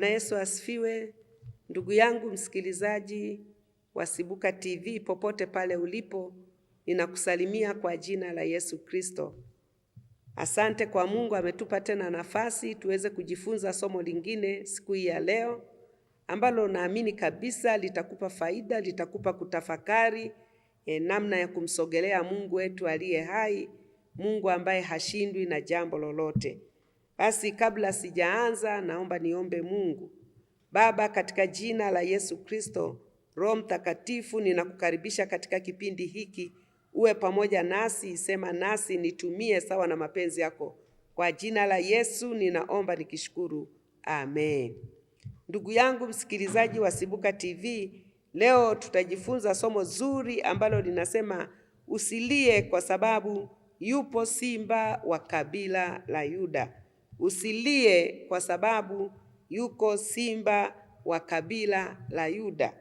Bwana Yesu asifiwe. Ndugu yangu msikilizaji wa Sibuka TV popote pale ulipo, ninakusalimia kwa jina la Yesu Kristo. Asante kwa Mungu ametupa tena nafasi tuweze kujifunza somo lingine siku hii ya leo, ambalo naamini kabisa litakupa faida, litakupa kutafakari namna ya kumsogelea Mungu wetu aliye hai, Mungu ambaye hashindwi na jambo lolote. Basi kabla sijaanza, naomba niombe Mungu. Baba, katika jina la Yesu Kristo, Roho Mtakatifu, ninakukaribisha katika kipindi hiki. Uwe pamoja nasi, sema nasi, nitumie sawa na mapenzi yako. Kwa jina la Yesu ninaomba nikishukuru. Amen. Ndugu yangu msikilizaji wa Sibuka TV, leo tutajifunza somo zuri ambalo linasema usilie kwa sababu yupo simba wa kabila la Yuda. Usilie kwa sababu yuko simba wa kabila la Yuda.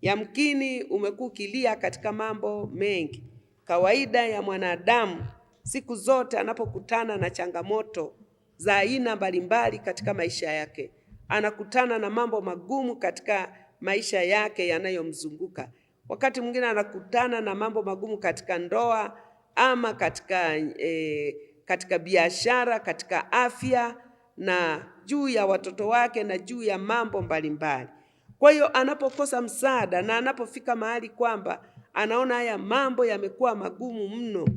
Yamkini umekuwa ukilia katika mambo mengi. Kawaida ya mwanadamu siku zote anapokutana na changamoto za aina mbalimbali katika maisha yake, anakutana na mambo magumu katika maisha yake yanayomzunguka. Wakati mwingine anakutana na mambo magumu katika ndoa, ama katika biashara, katika afya, na juu ya watoto wake na juu ya mambo mbalimbali. Kwa hiyo anapokosa msaada na anapofika mahali kwamba anaona haya mambo yamekuwa magumu mno,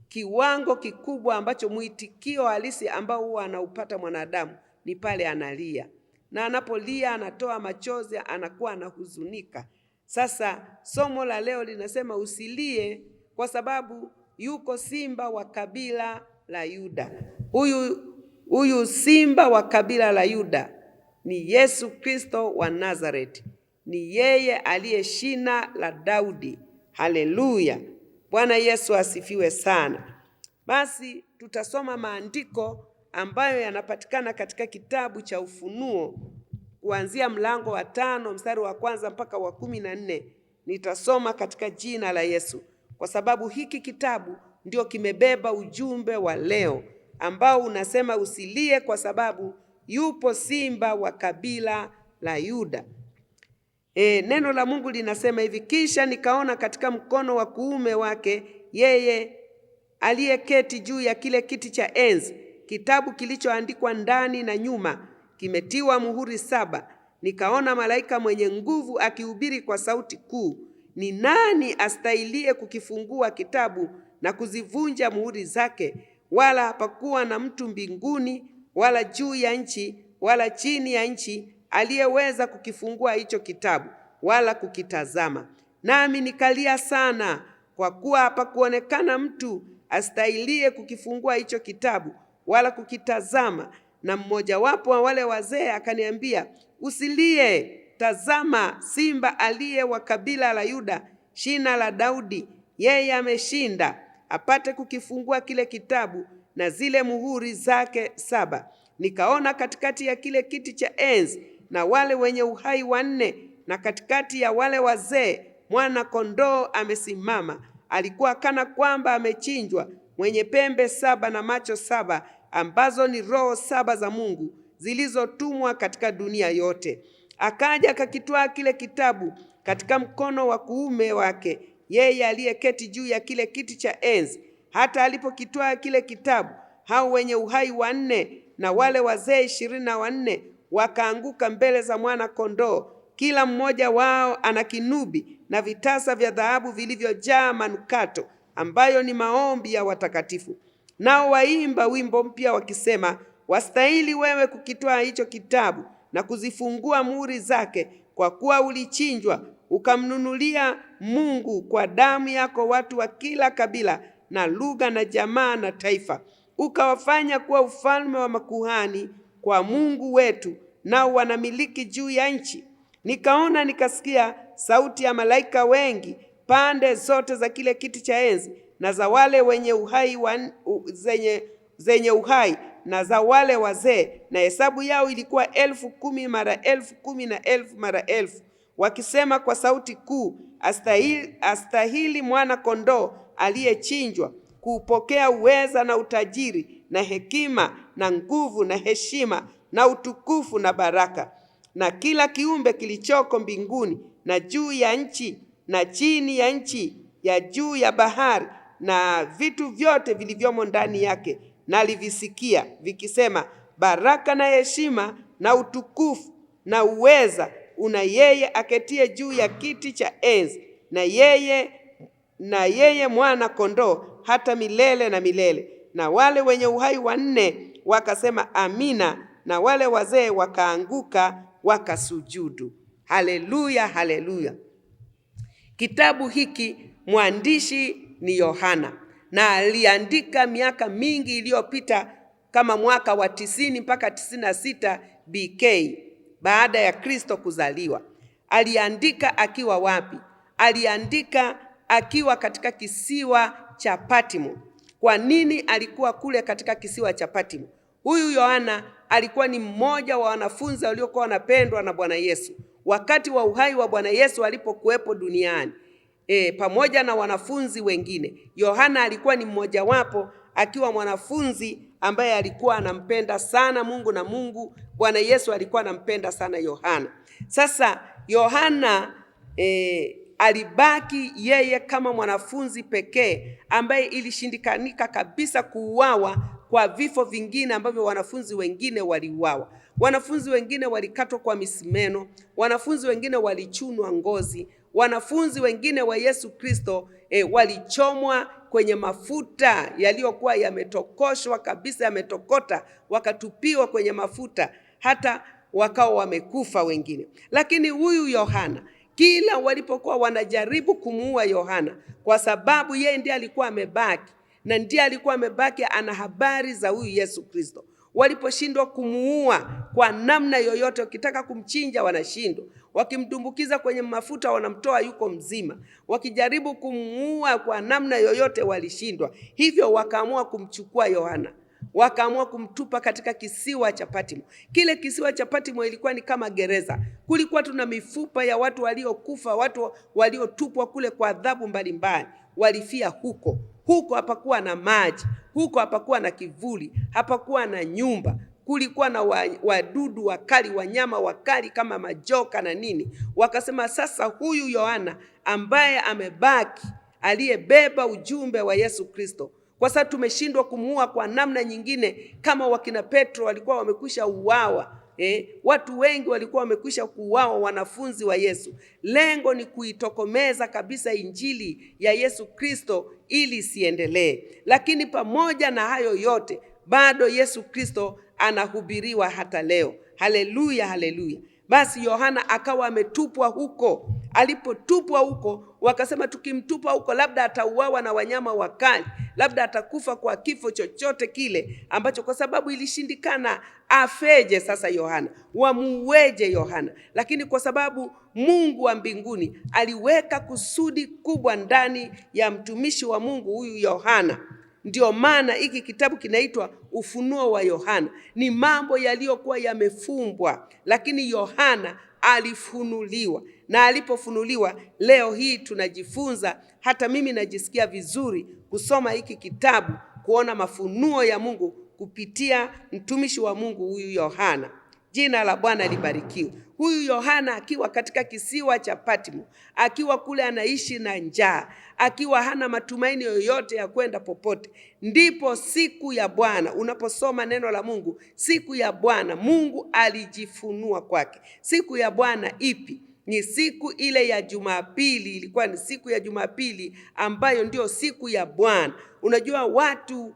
kiwango kikubwa ambacho mwitikio halisi ambao huwa anaupata mwanadamu ni pale analia. Na anapolia anatoa machozi, anakuwa anahuzunika. Sasa somo la leo linasema usilie kwa sababu yuko simba wa kabila la Yuda. Huyu simba wa kabila la Yuda ni Yesu Kristo wa Nazareti. Ni yeye aliye shina la Daudi. Haleluya. Bwana Yesu asifiwe sana. Basi tutasoma maandiko ambayo yanapatikana katika kitabu cha Ufunuo kuanzia mlango wa 5 mstari wa 1 mpaka wa 14. Nitasoma katika jina la Yesu, kwa sababu hiki kitabu ndio kimebeba ujumbe wa leo ambao unasema usilie kwa sababu yupo simba wa kabila la Yuda. Neno la Mungu linasema hivi: kisha nikaona katika mkono wa kuume wake yeye aliyeketi juu ya kile kiti cha enzi kitabu kilichoandikwa ndani na nyuma, kimetiwa muhuri 7. Nikaona malaika mwenye nguvu akihubiri kwa sauti kuu, ni nani astahiliye kukifungua kitabu na kuzivunja muhuri zake? Wala hapakuwa na mtu mbinguni wala juu ya nchi wala chini ya nchi aliyeweza kukifungua hicho kitabu wala kukitazama. Nami nikalia sana, kwa kuwa hapakuonekana mtu astahiliye kukifungua hicho kitabu wala kukitazama. Na mmojawapo wa wale wazee akaniambia, usilie, tazama, simba aliye wa kabila la Yuda, shina la Daudi, yeye ameshinda apate kukifungua kile kitabu na zile muhuri zake 7. Nikaona katikati ya kile kiti cha enzi na wale wenye uhai 4, na katikati ya wale wazee mwana kondoo amesimama. Alikuwa kana kwamba amechinjwa, mwenye pembe 7 na macho 7, ambazo ni roho 7 za Mungu zilizotumwa katika dunia yote. Akaja akakitwaa kile kitabu katika mkono wa kuume wake yeye aliyeketi juu ya kile kiti cha enzi. Hata alipokitwaa kile kitabu, hao wenye uhai 4 na wale wazee 24 wakaanguka mbele za mwana kondoo, kila mmoja wao ana kinubi na vitasa vya dhahabu vilivyojaa manukato, ambayo ni maombi ya watakatifu. Nao waimba wimbo mpya wakisema, wastahili wewe kukitwaa hicho kitabu na kuzifungua muhuri zake, kwa kuwa ulichinjwa ukamnunulia Mungu kwa damu yako watu wa kila kabila na lugha na jamaa na taifa, ukawafanya kuwa ufalme wa makuhani kwa Mungu wetu, nao wanamiliki juu ya nchi. Nikaona nikasikia sauti ya malaika wengi pande zote za kile kiti cha enzi na za wale wenye uhai zenye uhai na za wale wazee, na hesabu yao ilikuwa 10,000 mara 10,000 na 1000 mara 1000, wakisema kwa sauti kuu, astahili mwana kondoo aliyechinjwa kuupokea uweza na utajiri na hekima na nguvu na heshima na utukufu na baraka. na kila kiumbe kilichoko mbinguni na juu ya nchi na chini ya nchi ya juu ya bahari na vitu vyote vilivyomo ndani yake, nalivisikia vikisema, baraka na heshima na utukufu na uweza una yeye aketie juu ya kiti cha enzi na yeye mwana kondoo, hata milele na milele. Na wale wenye uhai wanne wakasema amina, na wale wazee wakaanguka wakasujudu. Haleluya, haleluya. Kitabu hiki mwandishi ni Yohana, na aliandika miaka mingi iliyopita, kama mwaka wa 90 mpaka 96 BK, baada ya Kristo kuzaliwa. Aliandika akiwa wapi? Aliandika akiwa katika kisiwa cha Patmo. Kwa nini alikuwa kule katika kisiwa cha Patmo? Huyu Yohana alikuwa ni mmoja wa wanafunzi waliokuwa wanapendwa na Bwana Yesu wakati wa uhai wa Bwana Yesu alipokuwepo duniani. Pamoja na wanafunzi wengine, Yohana alikuwa ni mmoja wapo, akiwa mwanafunzi ambaye alikuwa anampenda sana Mungu, na Mungu Bwana Yesu alikuwa anampenda sana Yohana. Sasa Yohana alibaki yeye kama mwanafunzi pekee ambaye ilishindikanika kabisa kuuawa kwa vifo vingine ambavyo wanafunzi wengine waliuawa. Wanafunzi wengine walikatwa kwa misumeno, wanafunzi wengine walichunwa ngozi, wanafunzi wengine wa Yesu Kristo walichomwa kwenye mafuta yaliyokuwa yametokoshwa kabisa, yametokota, wakatupiwa kwenye mafuta, hata wakao wamekufa wengine. Lakini huyu Yohana, kila walipokuwa wanajaribu kumuua Yohana, kwa sababu yeye ndiye alikuwa amebaki, na ndiye alikuwa amebaki ana habari za huyu Yesu Kristo. Waliposhindwa kumuua kwa namna yoyote, wakitaka kumchinja wanashindwa, wakimdumbukiza kwenye mafuta wanamtoa yuko mzima, wakijaribu kumuua kwa namna yoyote walishindwa. Hivyo wakaamua kumchukua Yohana, wakaamua kumtupa katika kisiwa cha Patmo. Kile kisiwa cha Patmo ilikuwa ni kama gereza. Kulikuwa tuna mifupa ya watu waliokufa, watu waliotupwa kule kwa adhabu mbalimbali, walifia huko. Huko hapakuwa na maji, huko hapakuwa na kivuli, hapakuwa na nyumba. Kulikuwa na wadudu wakali, wanyama wakali kama majoka na nini. Wakasema sasa huyu Yohana ambaye amebaki, aliyebeba ujumbe wa Yesu Kristo, kwa sababu tumeshindwa kumuua kwa namna nyingine, kama wakina Petro walikuwa wamekwisha uawa, watu wengi walikuwa wamekwisha kuuawa, wanafunzi wa Yesu. Lengo ni kuitokomeza kabisa injili ya Yesu Kristo ili isiendelee. Lakini pamoja na hayo yote, bado Yesu Kristo anahubiriwa hata leo. Haleluya, haleluya. Basi Yohana akawa ametupwa huko. Alipotupwa huko, wakasema tukimtupa huko labda atauawa na wanyama wakali, labda atakufa kwa kifo chochote kile ambacho, kwa sababu ilishindikana afeje sasa Yohana, wamuweje Yohana. Lakini kwa sababu Mungu wa mbinguni aliweka kusudi kubwa ndani ya mtumishi wa Mungu huyu Yohana, ndio maana hiki kitabu kinaitwa Ufunuo wa Yohana. Ni mambo yaliyokuwa yamefumbwa, lakini Yohana alifunuliwa, na alipofunuliwa leo hii tunajifunza. Hata mimi najisikia vizuri kusoma hiki kitabu, kuona mafunuo ya Mungu kupitia mtumishi wa Mungu huyu Yohana. Jina la Bwana libarikiwe. Huyu Yohana akiwa katika kisiwa cha Patmo, akiwa kule anaishi na njaa, akiwa hana matumaini yoyote ya kwenda popote, ndipo siku ya Bwana, unaposoma neno la Mungu, siku ya Bwana Mungu alijifunua kwake. Siku ya Bwana ipi? Ni siku ile ya Jumapili. Ilikuwa ni siku ya Jumapili ambayo ndio siku ya Bwana. Unajua watu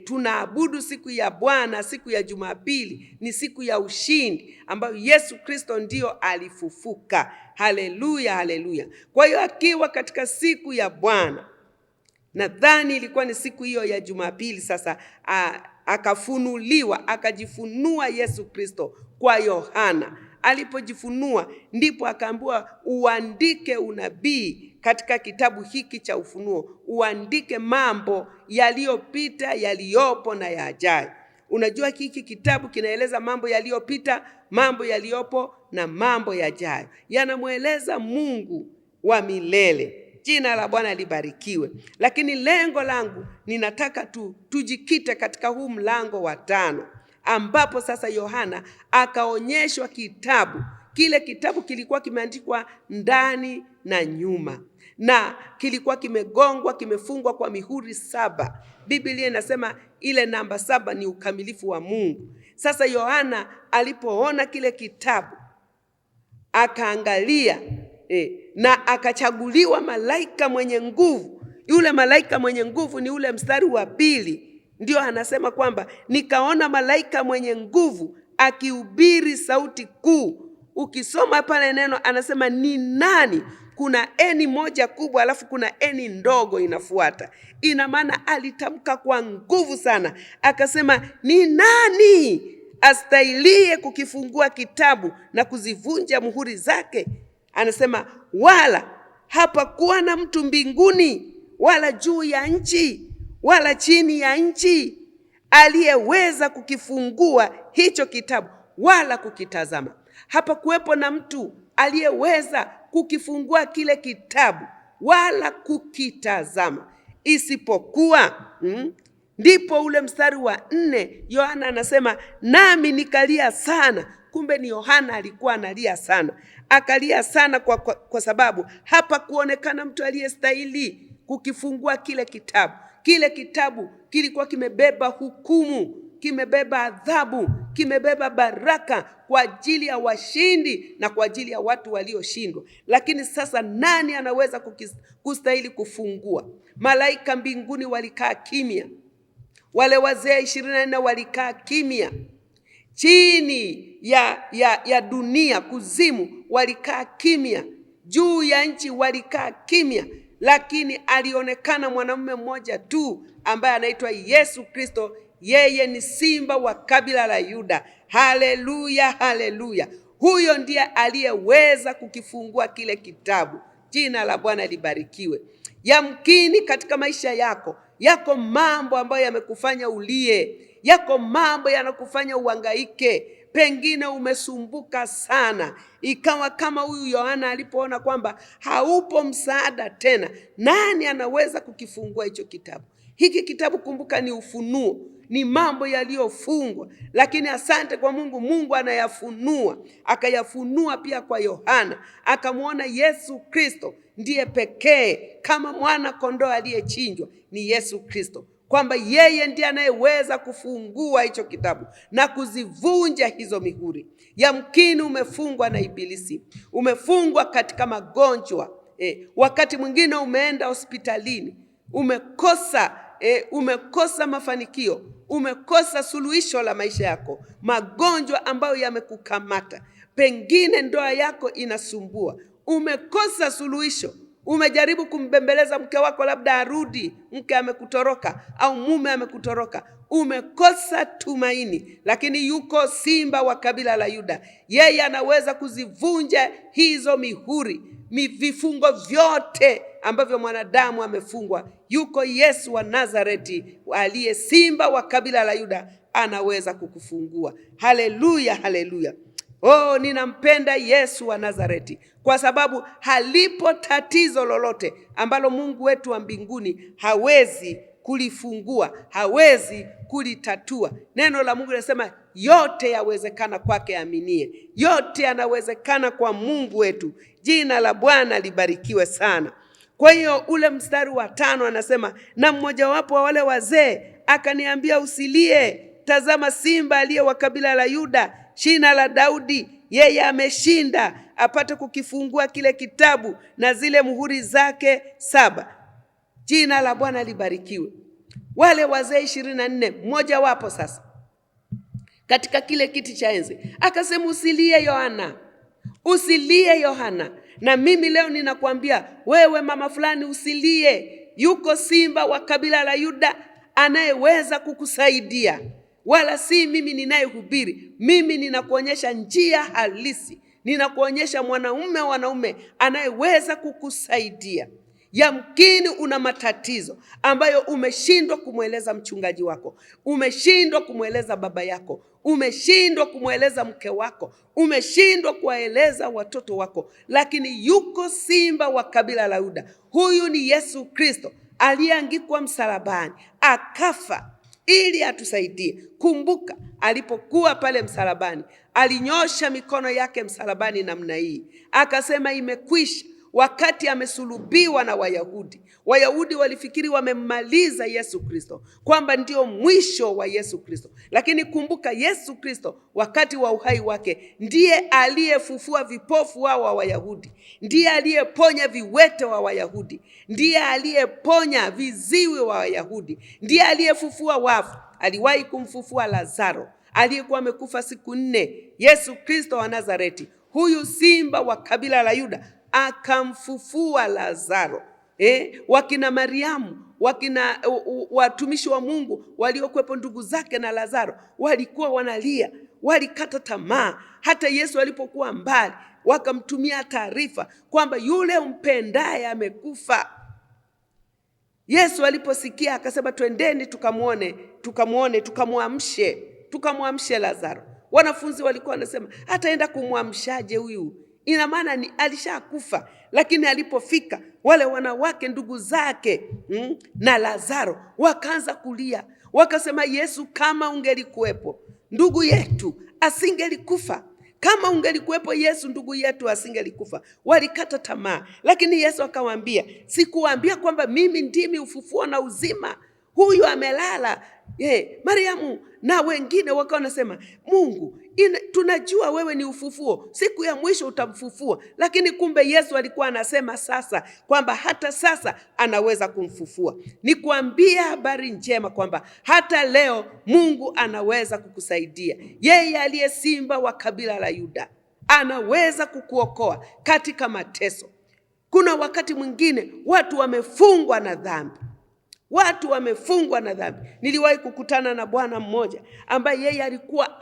tunaabudu siku ya Bwana. Siku ya Jumapili ni siku ya ushindi ambayo Yesu Kristo ndio alifufuka. Haleluya, haleluya. Kwa hiyo akiwa katika siku ya Bwana, nadhani ilikuwa ni siku hiyo ya Jumapili, sasa akafunuliwa, akajifunua Yesu Kristo kwa Yohana. Alipojifunua ndipo akaambiwa uandike unabii katika kitabu hiki cha Ufunuo, uandike mambo yaliyopita, yaliyopo na yajayo. Unajua hiki kitabu kinaeleza mambo yaliyopita, mambo yaliyopo na mambo yajayo. Yanamweleza Mungu wa milele. Jina la Bwana libarikiwe. Lakini lengo langu ninataka tujikite katika huu mlango wa 5, ambapo sasa Yohana akaonyeshwa kitabu kile kitabu kilikuwa kimeandikwa ndani na nyuma, na kilikuwa kimegongwa, kimefungwa kwa mihuri 7. Biblia inasema ile namba 7 ni ukamilifu wa Mungu. Sasa Yohana alipoona kile kitabu akaangalia na akachaguliwa malaika mwenye nguvu. Yule malaika mwenye nguvu ni ule mstari wa 2, ndio anasema kwamba nikaona malaika mwenye nguvu akihubiri sauti kuu. Ukisoma pale neno anasema ni nani? Kuna eni moja kubwa alafu kuna eni ndogo inafuata. Ina maana alitamka kwa nguvu sana, akasema ni nani astahiliye kukifungua kitabu na kuzivunja muhuri zake? Anasema wala hapakuwa na mtu mbinguni wala juu ya nchi wala chini ya nchi aliyeweza kukifungua hicho kitabu wala kukitazama. Hapakuwepo na mtu aliyeweza kukifungua kile kitabu wala kukitazama isipokuwa ndipo ule mstari wa 4 Yohana anasema nami nikalia sana. Kumbe ni Yohana alikuwa analia sana, akalia sana kwa sababu hapa kuonekana mtu aliyestahili kukifungua kile kitabu. Kile kitabu kilikuwa kimebeba hukumu, kimebeba adhabu, kimebeba baraka kwa ajili ya washindi na kwa ajili ya watu walioshindwa. Lakini sasa nani anaweza kustahili kufungua? Malaika mbinguni walikaa kimya, wale wazee 24 walikaa kimya, chini ya dunia kuzimu walikaa kimya, juu ya nchi walikaa kimya. Lakini alionekana mwanamume mmoja tu ambaye anaitwa Yesu Kristo. Yeye ni simba wa kabila la Yuda. Haleluya, haleluya. Huyo ndiye aliyeweza kukifungua kile kitabu. Jina la Bwana libarikiwe. Yamkini katika maisha yako mambo ambayo yamekufanya ulie, yako mambo yanakufanya uhangaike. Pengine umesumbuka sana, ikawa kama huyu Yohana alipoona kwamba haupo msaada tena. Nani anaweza kukifungua hicho kitabu? Hiki kitabu kumbuka ni ufunuo, ni mambo yaliyofungwa, lakini asante kwa Mungu, Mungu anayafunua. Akayafunua pia kwa Yohana, akamwona Yesu Kristo ndiye pekee kama mwana kondoo aliyechinjwa, ni Yesu Kristo, kwamba yeye ndiye anayeweza kufungua hicho kitabu na kuzivunja hizo mihuri. Yamkini umefungwa na ibilisi, umefungwa katika magonjwa. Wakati mwingine umeenda hospitalini, umekosa mafanikio, umekosa suluhisho la maisha yako, magonjwa ambayo yamekukamata. Pengine ndoa yako inasumbua, umekosa suluhisho. Umejaribu kumbembeleza mke wako labda arudi, mke amekutoroka au mume amekutoroka, umekosa tumaini. Lakini yuko simba wa kabila la Yuda, yeye anaweza kuzivunja hizo mihuri, vifungo vyote ambavyo mwanadamu amefungwa. Yuko Yesu wa Nazareti aliye simba wa kabila la Yuda, anaweza kukufungua. Haleluya, haleluya. Ninampenda Yesu wa Nazareti kwa sababu halipo tatizo lolote ambalo Mungu wetu wa mbinguni hawezi kulifungua, hawezi kulitatua. Neno la Mungu linasema yote yawezekana kwake aminie. Yote yanawezekana kwa Mungu wetu. Jina la Bwana libarikiwe sana. Kwa hiyo ule mstari wa 5 anasema, na mmoja wapo wa wale wazee akaniambia usilie, tazama simba aliye wa kabila la Yuda, shina la Daudi, yeye ameshinda apate kukifungua kile kitabu na zile muhuri zake 7. Jina la Bwana libarikiwe. Wale wazee 24, mmoja wapo sasa katika kile kiti cha enzi akasema, usilie Yohana, usilie Yohana. Na mimi leo ninakuambia wewe mama fulani, usilie. Yuko simba wa kabila la Yuda anayeweza kukusaidia. Wala si mimi ninayehubiri, mimi ninakuonyesha njia halisi, ninakuonyesha wanaume anayeweza kukusaidia. Yamkini una matatizo ambayo umeshindwa kumweleza mchungaji wako, umeshindwa kumweleza baba yako, umeshindwa kumweleza mke wako, umeshindwa kuwaeleza watoto wako, lakini yuko simba wa kabila la Yuda. Huyu ni Yesu Kristo aliyeangikwa msalabani, akafa ili atusaidie. Kumbuka alipokuwa pale msalabani, alinyosha mikono yake msalabani namna hii, akasema imekwisha. Wakati amesulubiwa na Wayahudi, Wayahudi walifikiri wamemmaliza Yesu Kristo, kwamba ndio mwisho wa Yesu Kristo. Lakini kumbuka, Yesu Kristo wakati wa uhai wake ndiye aliyefufua vipofu wao wa Wayahudi, ndiye aliyeponya viwete wa Wayahudi, ndiye aliyeponya viziwi wa Wayahudi, ndiye aliyefufua wafu. Aliwahi kumfufua Lazaro aliyekuwa amekufa siku 4. Yesu Kristo wa Nazareti, huyu simba wa kabila la Yuda, akamfufua Lazaro. Wakina Mariamu, wakina watumishi wa Mungu waliokuwepo, ndugu zake na Lazaro, walikuwa wanalia, walikata tamaa. Hata Yesu alipokuwa mbali, wakamtumia taarifa kwamba yule umpendaye amekufa. Yesu aliposikia akasema, twendeni tukamwamshe Lazaro. Wanafunzi walikuwa wanasema, ataenda kumwamshaje huyu? Ina maana alishakufa. Lakini alipofika, wale wanawake ndugu zake na Lazaro wakaanza kulia, wakasema, Yesu, kama ungelikuwepo ndugu yetu asingelikufa. Kama ungelikuwepo Yesu, ndugu yetu asingelikufa. Walikata tamaa, lakini Yesu akawaambia, sikuambia kwamba mimi ndimi ufufuo na uzima? Huyu amelala. Mariamu na wengine wakawa wanasema, Mungu, tunajua wewe ni ufufuo, siku ya mwisho utamfufua. Lakini kumbe Yesu alikuwa anasema sasa kwamba hata sasa anaweza kumfufua. Nikuambia habari njema kwamba hata leo Mungu anaweza kukusaidia. Yeye aliye simba wa kabila la Yuda anaweza kukuokoa katika mateso. Kuna wakati mwingine watu wamefungwa na dhambi. Niliwahi kukutana na bwana mmoja ambaye yeye alikuwa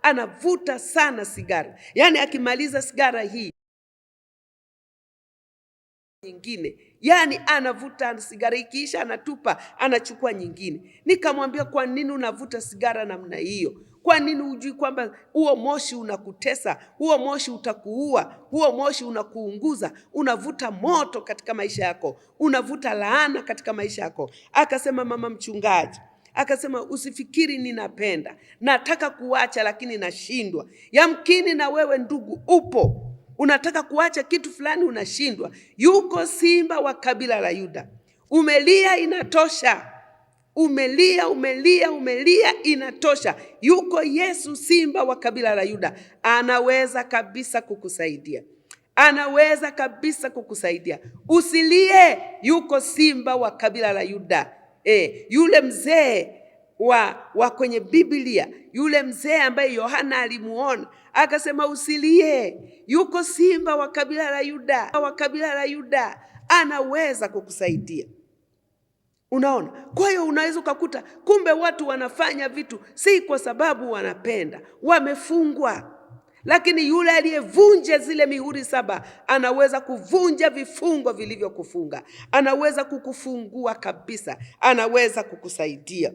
anavuta sana sigara. Yaani akimaliza sigara hii nyingine, yaani anavuta sigara ikiisha anatupa, anachukua nyingine. Nikamwambia, kwa nini unavuta sigara namna hiyo? Kwa nini hujui kwamba huo moshi unakutesa, huo moshi utakuua, huo moshi unakuunguza, unavuta moto katika maisha yako, unavuta laana katika maisha yako? Akasema, mama mchungaji, akasema, usifikiri ninapenda, nataka kuacha lakini nashindwa. Yamkini na wewe ndugu upo, unataka kuacha kitu fulani unashindwa. Yuko simba wa kabila la Yuda. Umelia, inatosha. Umelia, inatosha. Yuko Yesu, simba wa kabila la Yuda, anaweza kabisa kukusaidia. Usilie, yuko simba wa kabila la Yuda. Yule mzee wa kwenye Biblia, yule mzee ambaye Yohana alimuona, akasema, usilie, yuko simba wa kabila la Yuda, anaweza kukusaidia. Unaona? Kwa hiyo unaweza ukakuta kumbe watu wanafanya vitu si kwa sababu wanapenda, wamefungwa. Lakini yule aliyevunja zile mihuri 7 anaweza kuvunja vifungo vilivyokufunga, anaweza kukufungua kabisa, anaweza kukusaidia.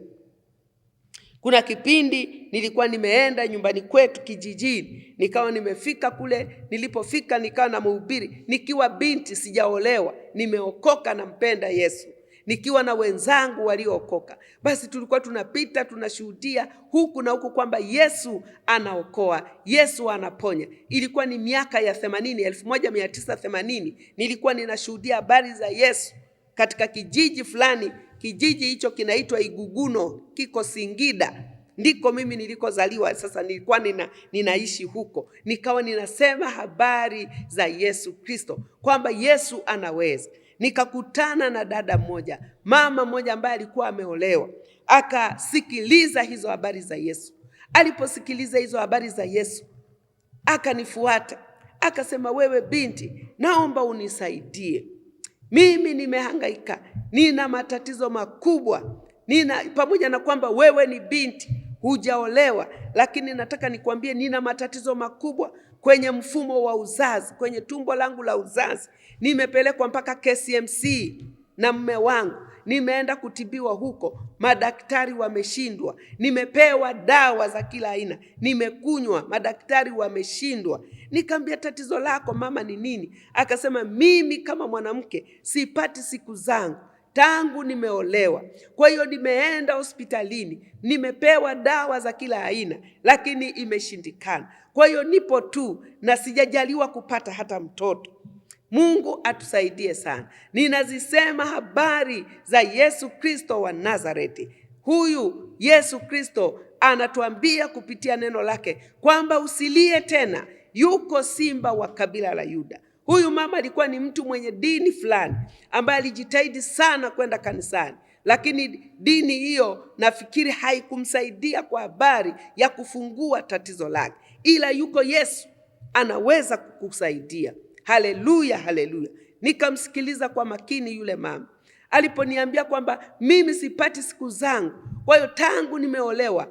Kuna kipindi nilikuwa nimeenda nyumbani kwetu kijijini, nikawa nimefika kule. Nilipofika nikawa na mhubiri, nikiwa binti, sijaolewa, nimeokoka, nampenda Yesu, nikiwa na wenzangu waliookoka. Basi tulikuwa tunapita tunashuhudia huku na huku kwamba Yesu anaokoa, Yesu anaponya. Ilikuwa ni miaka ya 1980. Nilikuwa ninashuhudia habari za Yesu katika kijiji fulani. Kijiji hicho kinaitwa Iguguno, kiko Singida, ndiko mimi nilikozaliwa. Sasa nilikuwa ninaishi huko, nikawa ninasema habari za Yesu Kristo, kwamba Yesu anaweza. Nikakutana na dada mmoja, mama mmoja ambaye alikuwa ameolewa, akasikiliza hizo habari za Yesu. Aliposikiliza hizo habari za Yesu, akanifuata, akasema, wewe binti, naomba unisaidie. Mimi nimehangaika, nina matatizo makubwa. Pamoja na kwamba wewe ni binti, hujaolewa, lakini nataka nikwambie nina matatizo makubwa kwenye mfumo wa uzazi, kwenye tumbo langu la uzazi. Nimepelekwa mpaka KCMC na mume wangu, nimeenda kutibiwa huko, madaktari wameshindwa. Nimepewa dawa za kila aina, nimekunywa, madaktari wameshindwa. Nikamwambia, tatizo lako mama ni nini? Akasema, mimi kama mwanamke sipati siku zangu, tangu nimeolewa. Kwa hiyo nimeenda hospitalini, nimepewa dawa za kila aina, lakini imeshindikana. Kwa hiyo nipo tu na sijajaliwa kupata hata mtoto. Mungu atusaidie sana. Ninazisema habari za Yesu Kristo wa Nazareti. Huyu Yesu Kristo anatuambia kupitia neno lake kwamba usilie tena, yuko simba wa kabila la Yuda. Huyu mama alikuwa ni mtu mwenye dini fulani ambaye alijitahidi sana kwenda kanisani, lakini dini hiyo nafikiri haikumsaidia kwa habari ya kufungua tatizo lake, ila yuko Yesu anaweza kukusaidia. Haleluya, haleluya. Nikamsikiliza kwa makini yule mama aliponiambia kwamba mimi sipati siku zangu, kwa hiyo tangu nimeolewa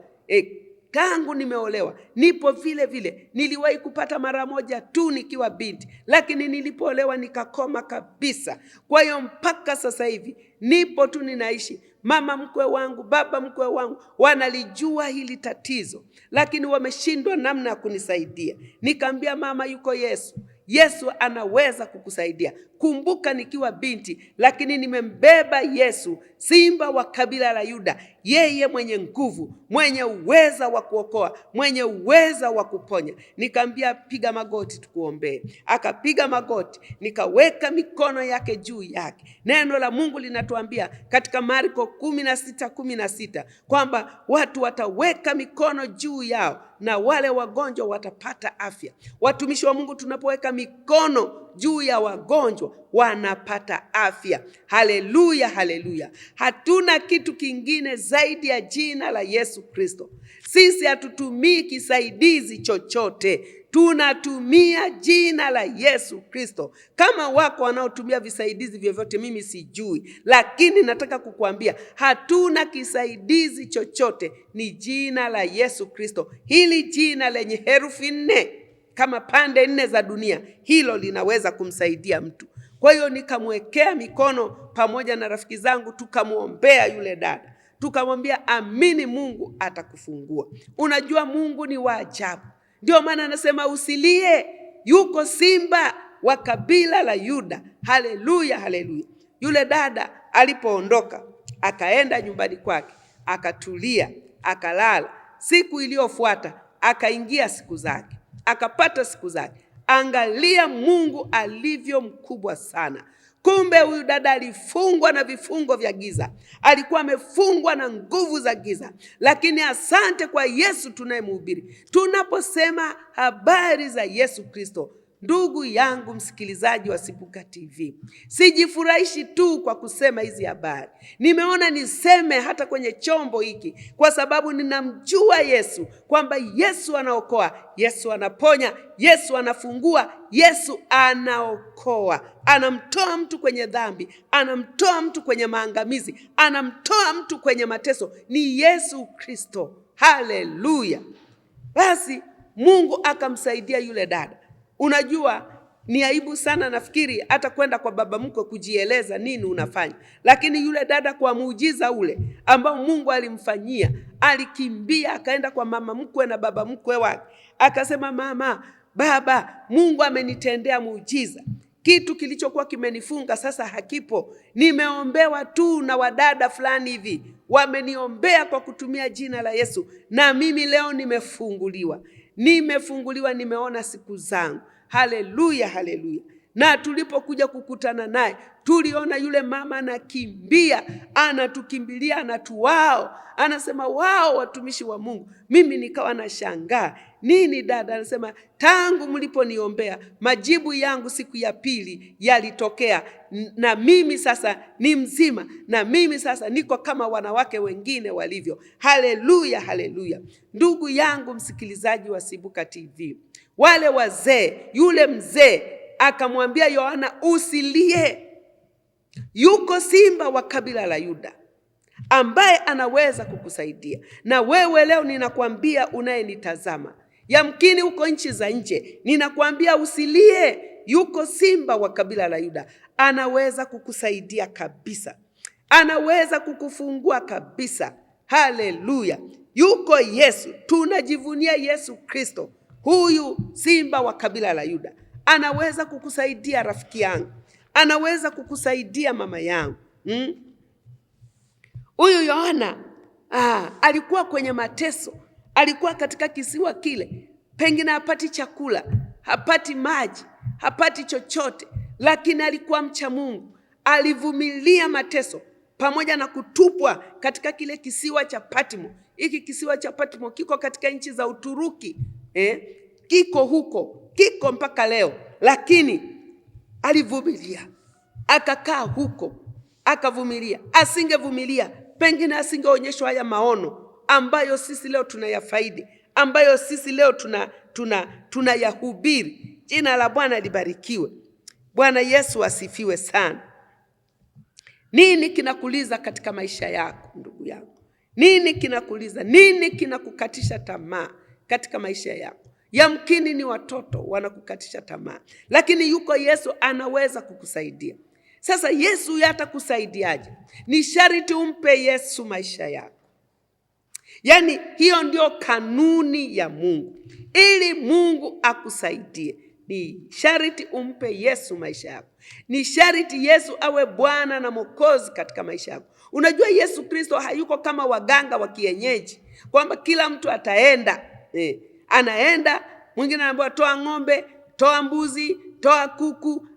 nipo vile vile. Niliwahi kupata mara moja tu nikiwa binti, lakini nilipoolewa nikakoma kabisa. Kwa hiyo mpaka sasa hivi nipo tu ninaishi. Mama mkwe wangu, baba mkwe wangu wanalijua hili tatizo, lakini wameshindwa namna ya kunisaidia. Nikamwambia mama, yuko Yesu. Yesu anaweza kukusaidia. Kumbuka nikiwa binti, lakini nimembeba Yesu, simba wa kabila la Yuda, yeye mwenye nguvu, mwenye uweza wa kuokoa, mwenye uweza wa kuponya. Nikamwambia piga magoti tukuombee. Akapiga magoti, nikaweka mikono yake juu yake. Neno la Mungu linatuambia katika Marko 16:16 kwamba watu wataweka mikono juu yao na wale wagonjwa watapata afya. Watumishi wa Mungu, tunapoweka mikono juu ya wagonjwa wanapata afya. Haleluya, haleluya. Hatuna kitu kingine zaidi ya jina la Yesu Kristo. Sisi hatutumii kisaidizi chochote, tunatumia jina la Yesu Kristo. Kama wako wanaotumia visaidizi vyovyote, mimi sijui, lakini nataka kukuambia hatuna kisaidizi chochote, ni jina la Yesu Kristo. Hili jina lenye herufi 4 kama pande 4 za dunia, hilo linaweza kumsaidia mtu. Kwa hiyo nikamwekea mikono pamoja na rafiki zangu, tukamwombea yule dada, tukamwambia amini, Mungu atakufungua. Unajua Mungu ni wa ajabu. Ndio maana anasema usilie, yuko simba wa kabila la Yuda. Haleluya, haleluya. Yule dada alipoondoka akaenda nyumbani kwake, akatulia, akalala. Siku iliyofuata akaingia siku zake, akapata siku zake. Angalia Mungu alivyo mkubwa sana. Kumbe huyu dada alifungwa na vifungo vya giza, alikuwa amefungwa na nguvu za giza, lakini asante kwa Yesu tunayemhubiri. Tunaposema habari za Yesu Kristo, ndugu yangu msikilizaji wa Sibuka TV, sijifurahishi tu kwa kusema hizi habari. Nimeona niseme hata kwenye chombo hiki kwa sababu ninamjua Yesu, kwamba Yesu anaokoa, Yesu anaponya, Yesu anafungua, Yesu anaokoa. Anamtoa mtu kwenye dhambi, anamtoa mtu kwenye maangamizi, anamtoa mtu kwenye mateso. Ni Yesu Kristo. Haleluya. Basi Mungu akamsaidia yule dada. Unajua ni aibu sana nafikiri hata kwenda kwa baba mkwe kujieleza nini unafanya, lakini yule dada kwa muujiza ule ambao Mungu alimfanyia, alikimbia akaenda kwa mama mkwe na baba mkwe wake, akasema mama, baba, Mungu amenitendea muujiza. Kitu kilichokuwa kimenifunga sasa hakipo. Nimeombewa tu na wadada fulani hivi, wameniombea kwa kutumia jina la Yesu, na mimi leo nimefunguliwa, nimeona siku zangu. Haleluya, haleluya. Na tulipokuja kukutana naye, tuliona yule mama anakimbia, anatukimbilia, anatuwao, anasema wao watumishi wa Mungu. Mimi nikawa nashangaa, nini dada? Anasema tangu mliponiombea, majibu yangu siku ya pili yalitokea, na mimi sasa ni mzima, na mimi sasa niko kama wanawake wengine walivyo. Haleluya, haleluya. Ndugu yangu msikilizaji wa Sibuka TV, wale wazee, yule mzee akamwambia Yohana, usilie, yuko simba wa kabila la Yuda ambaye anaweza kukusaidia. Na wewe leo ninakwambia unayenitazama, yamkini uko nchi za nje, ninakwambia usilie, yuko simba wa kabila la Yuda, anaweza kukusaidia kabisa, anaweza kukufungua kabisa. Haleluya. Yuko Yesu. Tunajivunia Yesu Kristo, huyu simba wa kabila la Yuda. Anaweza kukusaidia rafiki yangu, anaweza kukusaidia mama yangu. Huyu Yohana alikuwa kwenye mateso, alikuwa katika kisiwa kile, pengine hapati chakula, hapati maji, hapati chochote, lakini alikuwa mcha Mungu. Alivumilia mateso pamoja na kutupwa katika kile kisiwa cha Patmo. Hiki kisiwa cha Patmo kiko katika nchi za Uturuki, kiko huko, kiko mpaka leo, lakini alivumilia, akakaa huko, akavumilia. Asingevumilia, pengine asingeonyeshwa haya maono ambayo sisi leo tunayafaidi, ambayo sisi leo tunayahubiri. Jina la Bwana libarikiwe. Bwana Yesu asifiwe sana. Nini kinakuliza katika maisha yako ndugu yangu? Nini kinakuliza? Nini kinakukatisha tamaa katika maisha yako? Yamkini ni watoto wanakukatisha tamaa, lakini yuko Yesu anaweza kukusaidia. Sasa Yesu yatakusaidiaje? Ni sharti umpe Yesu maisha yako. Yaani hiyo ndio kanuni ya Mungu. Ili Mungu akusaidie, ni sharti umpe Yesu maisha yako. Ni sharti Yesu awe Bwana na Mwokozi katika maisha yako. Unajua Yesu Kristo hayuko kama waganga wa kienyeji, kwamba kila mtu ataenda. Anaenda, mwingine anaambiwa toa ng'ombe, toa mbuzi, toa kuku,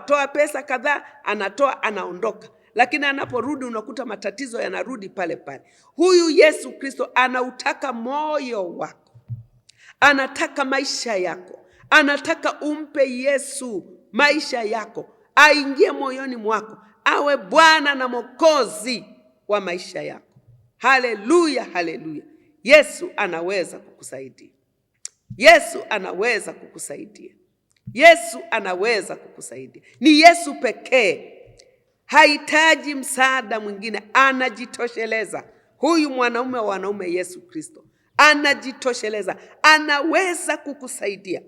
toa pesa kadhaa, anatoa, anaondoka. Lakini anaporudi unakuta matatizo yanarudi pale pale. Huyu Yesu Kristo anautaka moyo wako. Anataka maisha yako. Anataka umpe Yesu maisha yako. Aingie moyoni mwako. Awe Bwana na Mwokozi wa maisha yako. Haleluya, haleluya. Yesu anaweza kukusaidia. Yesu anaweza kukusaidia. Yesu anaweza kukusaidia. Ni Yesu pekee. Hahitaji msaada mwingine, anajitosheleza. Huyu mwanaume wa wanaume Yesu Kristo anajitosheleza, anaweza kukusaidia.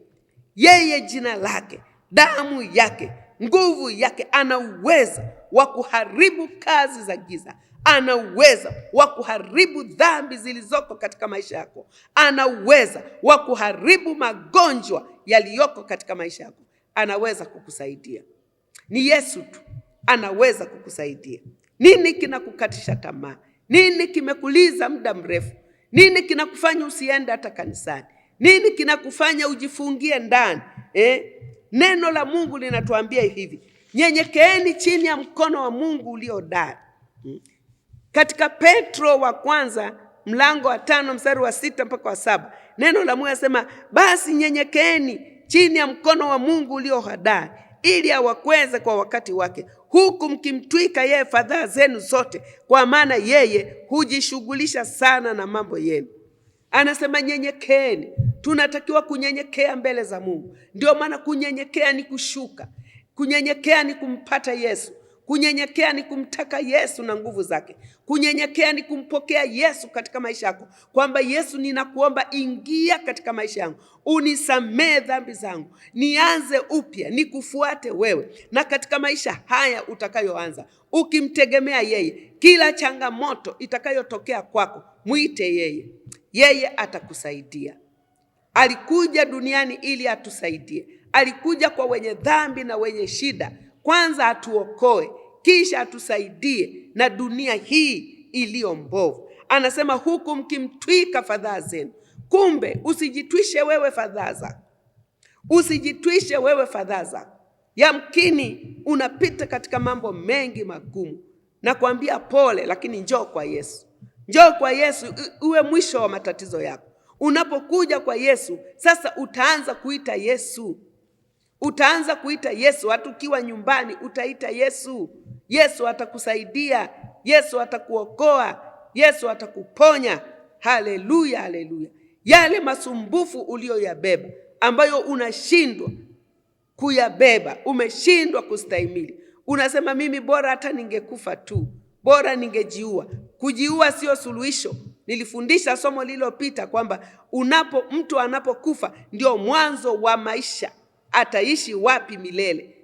Yeye, jina lake, damu yake, nguvu yake, ana uwezo wa kuharibu kazi za giza. Ana uwezo wa kuharibu dhambi zilizoko katika maisha yako. Ana uwezo wa kuharibu magonjwa yaliyoko katika maisha yako. Anaweza kukusaidia. Ni Yesu tu anaweza kukusaidia. Nini kinakukatisha tamaa? Nini kimekuliza muda mrefu? Nini kinakufanya usiende hata kanisani? Nini kinakufanya ujifungie ndani? Neno la Mungu linatuambia hivi: nyenyekeeni chini ya mkono wa Mungu ulio hodari. Katika Petro wa kwanza mlango wa 5 mstari wa 6 mpaka wa 7, neno la Mungu linasema, basi nyenyekeeni chini ya mkono wa Mungu ulio hodari, ili awakweze kwa wakati wake, huku mkimtwika yeye fadhaa zenu zote, kwa maana yeye hujishughulisha sana na mambo yenu. Anasema nyenyekeeni. Tunatakiwa kunyenyekea mbele za Mungu. Ndio maana kunyenyekea ni kushuka. Kunyenyekea ni kumpata Yesu. Kunyenyekea ni kumtaka Yesu na nguvu zake. Kunyenyekea ni kumpokea Yesu katika maisha yako, kwamba Yesu, ninakuomba ingia katika maisha yangu, unisamee dhambi zangu, nianze upya, nikufuate wewe. Na katika maisha haya utakayoanza, ukimtegemea yeye, kila changamoto itakayotokea kwako, muite yeye. Yeye atakusaidia. Alikuja duniani ili atusaidie. Alikuja kwa wenye dhambi na wenye shida, kwanza atuokoe, kisha atusaidie na dunia hii iliyo mbovu. Anasema huku mkimtwika fadhaa zenu. Kumbe usijitwishe wewe fadhaa zako. Usijitwishe wewe fadhaa zako. Yamkini unapita katika mambo mengi magumu. Na kuambia pole, lakini njoo kwa Yesu. Njoo kwa Yesu uwe mwisho wa matatizo yako. Unapokuja kwa Yesu, sasa utaanza kuita Yesu. Utaanza kuita Yesu. Hata ukiwa nyumbani utaita Yesu. Yesu atakusaidia. Yesu atakuokoa. Yesu atakuponya. Haleluya, haleluya. Yale masumbufu uliyoyabeba, ambayo unashindwa kuyabeba, umeshindwa kustahimili, unasema mimi bora hata ningekufa tu, bora ningejiua. Kujiua sio suluhisho. Nilifundisha somo lililopita kwamba mtu anapokufa ndio mwanzo wa maisha. Ataishi wapi milele?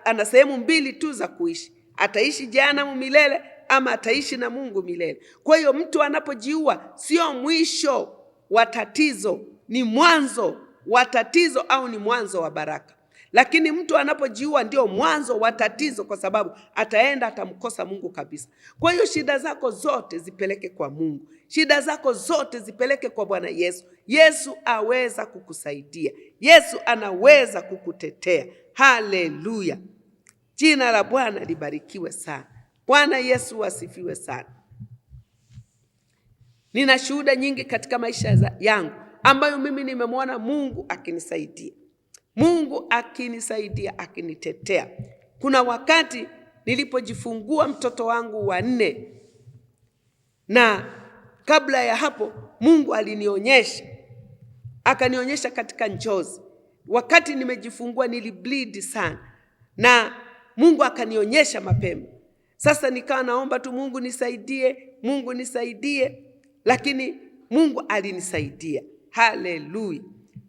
Ana sehemu mbili tu za kuishi. Ataishi jehanamu milele ama ataishi na Mungu milele. Kwa hiyo mtu anapojiua sio mwisho wa tatizo, ni mwanzo wa tatizo au ni mwanzo wa baraka. Lakini mtu anapojiua ndio mwanzo wa tatizo, kwa sababu ataenda atamkosa Mungu kabisa. Kwa hiyo shida zako zote zipeleke kwa Mungu. Shida zako zote zipeleke kwa Bwana Yesu. Yesu aweza kukusaidia. Yesu anaweza kukutetea. Haleluya. Jina la Bwana libarikiwe sana. Bwana Yesu asifiwe sana. Nina shuhuda nyingi katika maisha yangu ambayo mimi nimemwona Mungu akinisaidia. Mungu akinisaidia, akinitetea. Kuna wakati nilipojifungua mtoto wangu wa 4, na kabla ya hapo Mungu alinionyesha, akanionyesha katika njozi. Wakati nimejifungua nilibleed sana, na Mungu akanionyesha mapema. Sasa nikawa naomba tu Mungu nisaidie, Mungu nisaidie, lakini Mungu alinisaidia. Haleluya.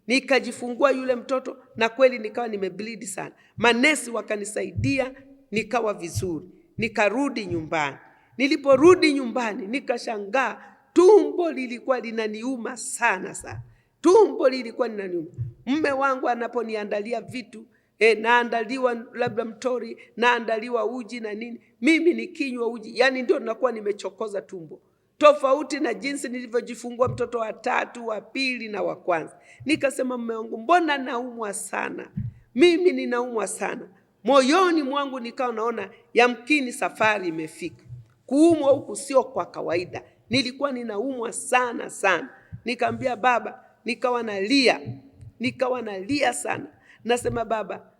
Nikajifungua yule mtoto na kweli nikawa nimebleed sana. Manesi wakanisaidia, nikawa vizuri. Nikarudi nyumbani. Niliporudi nyumbani nikashangaa tumbo lilikuwa linaniuma sana sana. Tumbo lilikuwa linaniuma. Mume wangu anaponiandalia vitu, naandaliwa labda mtori, naandaliwa uji na nini, mimi nikinywa uji, yani ndio nakuwa nimechokoza tumbo. Tofauti na jinsi nilivyojifungua mtoto wa 3, wa 2 na wa kwanza. Nikasema mume wangu, mbona naumwa sana? Mimi ninaumwa sana. Moyoni mwangu nikawa naona yamkini safari imefika. Kuumwa huku sio kwa kawaida. Nilikuwa ninaumwa sana sana. Nikamwambia baba, nikawa nalia sana. Nasema baba,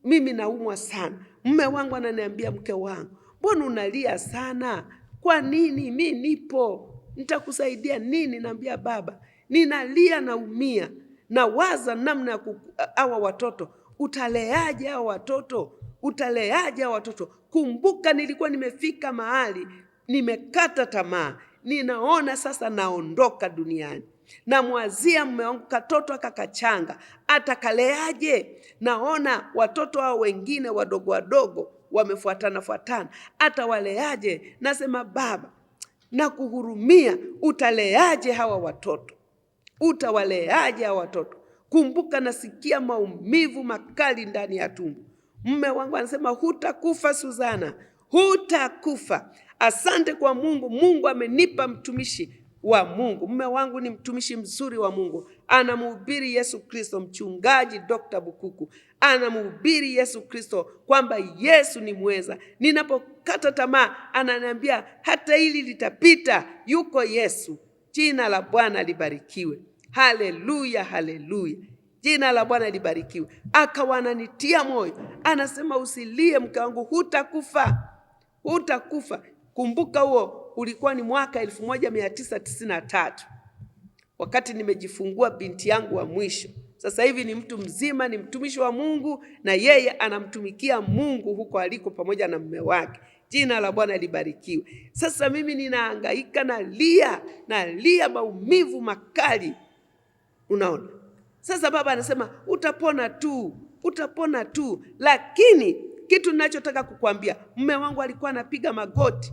mimi naumwa sana. Mume wangu ananiambia, mke wangu, mbona unalia sana? Kwa nini? Mimi nipo, nitakusaidia nini? Naambia baba, ninalia, naumia, nawaza namna ya hawa watoto. Utaleaje hawa watoto? Utaleaje hawa watoto? Kumbuka nilikuwa nimefika mahali nimekata tamaa. Ninaona sasa naondoka duniani. Namwazia mume wangu, katoto akakachanga, atakaleaje? Naona watoto hao wengine wadogo wadogo wamefuatana, atawaleaje? Nasema baba, nakuhurumia, utaleaje hawa watoto? Utawaleaje hawa watoto? Kumbuka nasikia maumivu makali ndani ya tumbo. Mume wangu anasema, hutakufa Suzana, hutakufa. Asante kwa Mungu. Mungu amenipa mtumishi wa Mungu. Mume wangu ni mtumishi mzuri wa Mungu. Anamhubiri Yesu Kristo. Mchungaji Dr. Bukuku anamhubiri Yesu Kristo, kwamba Yesu ni mweza. Ninapokata tamaa ananiambia hata hili litapita, yuko Yesu. Jina la Bwana libarikiwe. Haleluya, haleluya. Jina la Bwana libarikiwe. Akawa ananitia moyo. Anasema, usilie mke wangu, hutakufa. Hutakufa. Kumbuka huo ulikuwa ni mwaka 1993. Wakati nimejifungua binti yangu wa mwisho. Sasa hivi ni mtu mzima, ni mtumishi wa Mungu, na yeye anamtumikia Mungu huko aliko pamoja na mume wake. Jina la Bwana libarikiwe. Sasa mimi ninahangaika, nalia maumivu makali. Unaona? Sasa baba anasema, utapona tu. Lakini kitu ninachotaka kukwambia, mume wangu alikuwa anapiga magoti.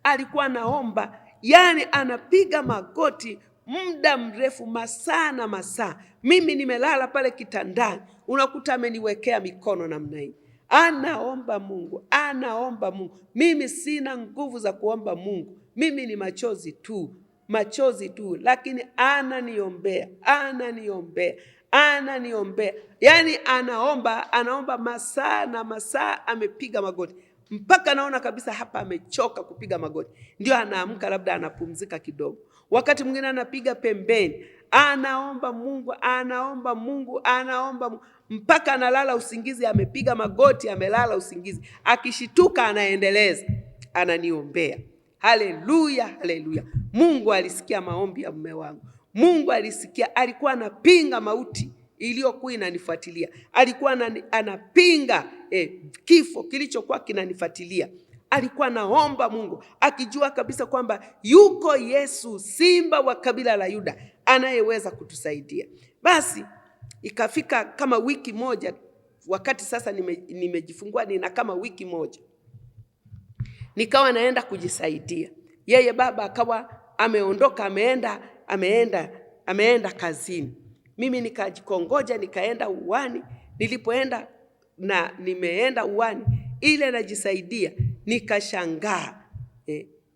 Alikuwa anaomba, yani anapiga magoti muda mrefu, masaa na masaa. Mimi nimelala pale kitandani, unakuta ameniwekea mikono namna hii. Anaomba Mungu. Mimi sina nguvu za kuomba Mungu. Mimi ni machozi tu, lakini ananiombea. Yani anaomba masaa na masaa, amepiga magoti. Mpaka naona kabisa hapa amechoka kupiga magoti. Ndio anaamka, labda anapumzika kidogo. Wakati mwingine anapiga pembeni. Anaomba Mungu. Mpaka analala usingizi, amepiga magoti, amelala usingizi. Akishituka anaendeleza, ananiombea. Haleluya, haleluya. Mungu alisikia maombi ya mume wangu. Mungu alisikia. Alikuwa anapinga mauti iliyokuwa inanifuatilia. Alikuwa anapinga kifo kilichokuwa kinanifuatilia. Alikuwa naomba Mungu, akijua kabisa kwamba yuko Yesu, simba wa kabila la Yuda, anayeweza kutusaidia. Basi ikafika kama wiki moja, wakati sasa nimejifungua, nina kama wiki moja, nikawa naenda kujisaidia. Yeye baba akawa ameondoka, ameenda kazini. Mimi nikajikongoja, nikaenda uwani, Nilipoenda na nimeenda uani ile najisaidia, nikashangaa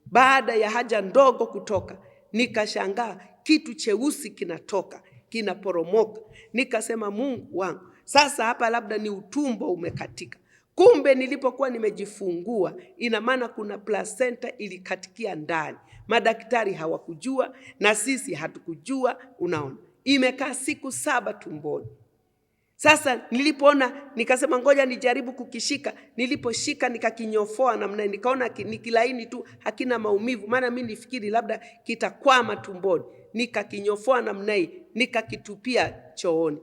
baada ya haja ndogo kutoka, nikashangaa kitu cheusi kinatoka, kinaporomoka. Nikasema Mungu wangu, sasa hapa labda ni utumbo umekatika. Kumbe nilipokuwa nimejifungua, ina maana kuna placenta ilikatikia ndani. Madaktari hawakujua na sisi hatukujua, unaona. Imekaa siku 7 tumboni. Sasa nilipoona nikasema ngoja nijaribu kukishika. Niliposhika nikakinyofoa namna, nikaona nikilaini tu, hakina maumivu, maana mimi nifikiri labda kitakwama tumboni. Nikakinyofoa namna hii, nikakitupia chooni.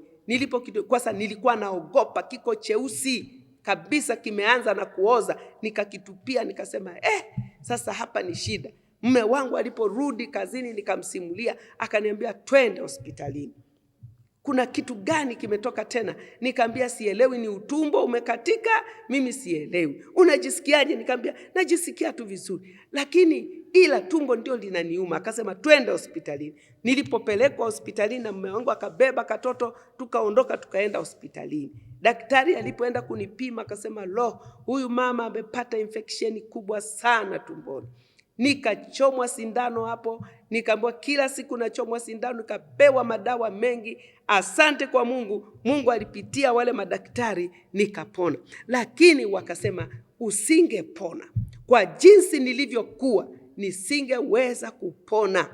Kwa sababu nilikuwa naogopa, kiko cheusi kabisa, kimeanza na kuoza. Nikakitupia, nikasema sasa hapa ni shida. Mume wangu aliporudi kazini nikamsimulia, akaniambia twende hospitalini. Kuna kitu gani kimetoka tena? Nikamwambia sielewi, ni utumbo umekatika, mimi sielewi. Unajisikiaje? Nikamwambia najisikia tu vizuri, lakini ila tumbo ndio linaniuma. Akasema twende hospitalini. Nilipopelekwa hospitalini na mume wangu akabeba katoto, tukaondoka tukaenda hospitalini. Daktari alipoenda kunipima akasema huyu mama amepata infection kubwa sana tumboni. Nikachomwa sindano hapo, nikaambiwa kila siku nachomwa sindano, nikapewa madawa mengi. Asante kwa Mungu, Mungu alipitia wale madaktari nikapona. Lakini wakasema usingepona. Kwa jinsi nilivyokuwa nisingeweza kupona.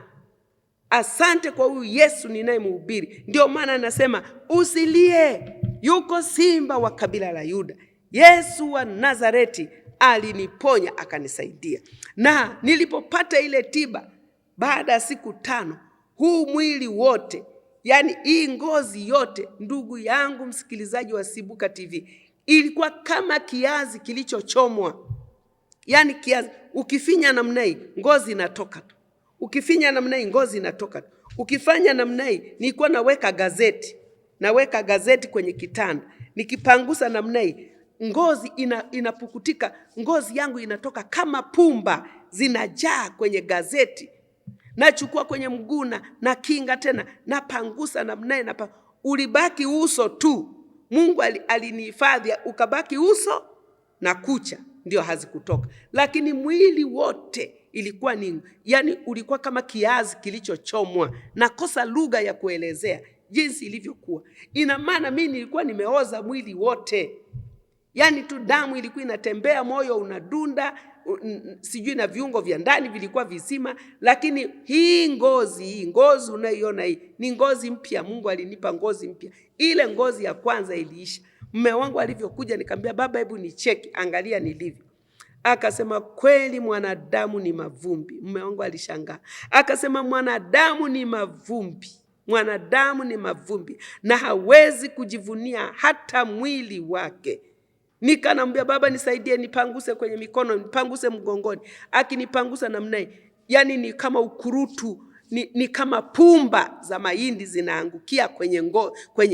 Asante kwa huyu Yesu ninayemhubiri. Ndio maana nasema usilie, yuko simba wa kabila la Yuda. Yesu wa Nazareti aliniponya akanisaidia. Na nilipopata ile tiba, baada ya siku 5, huu mwili wote, yani hii ngozi yote, ndugu yangu msikilizaji wa Sibuka TV, ilikuwa kama kiazi kilichochomwa. Yani kiazi, ukifinya namna hii ngozi inatoka tu. Ukifinya namna hii ngozi inatoka tu. Ukifanya namna hii, nilikuwa naweka gazeti kwenye kitanda. Nikipangusa namna hii, ngozi inapukutika, ngozi yangu inatoka kama pumba zinajaa kwenye gazeti. Nachukua kwenye mguu na kinga tena, napangusa namna, ulibaki uso tu. Mungu alinihifadhi, ukabaki uso na kucha ndio hazikutoka. Lakini mwili wote ilikuwa yani ulikuwa kama kiazi kilichochomwa. Nakosa lugha ya kuelezea jinsi ilivyokuwa. Ina maana mimi nilikuwa nimeoza mwili wote. Yani tu damu ilikuwa inatembea, moyo unadunda, sijui na viungo vya ndani vilikuwa vizima. Lakini hii ngozi unayoiona hii ni ngozi mpya. Mungu alinipa ngozi mpya. Ile ngozi ya kwanza iliisha. Mume wangu alivyokuja nikamwambia baba, hebu nicheki, angalia nilivyo. Akasema kweli mwanadamu ni mavumbi. Mume wangu alishangaa. Akasema mwanadamu ni mavumbi. Mwanadamu ni mavumbi na hawezi kujivunia hata mwili wake. Nikanambia baba, nisaidie nipanguse kwenye mikono, nipanguse mgongoni. Akinipangusa namna hii, yani ni kama ukurutu, ni kama pumba za mahindi zinaangukia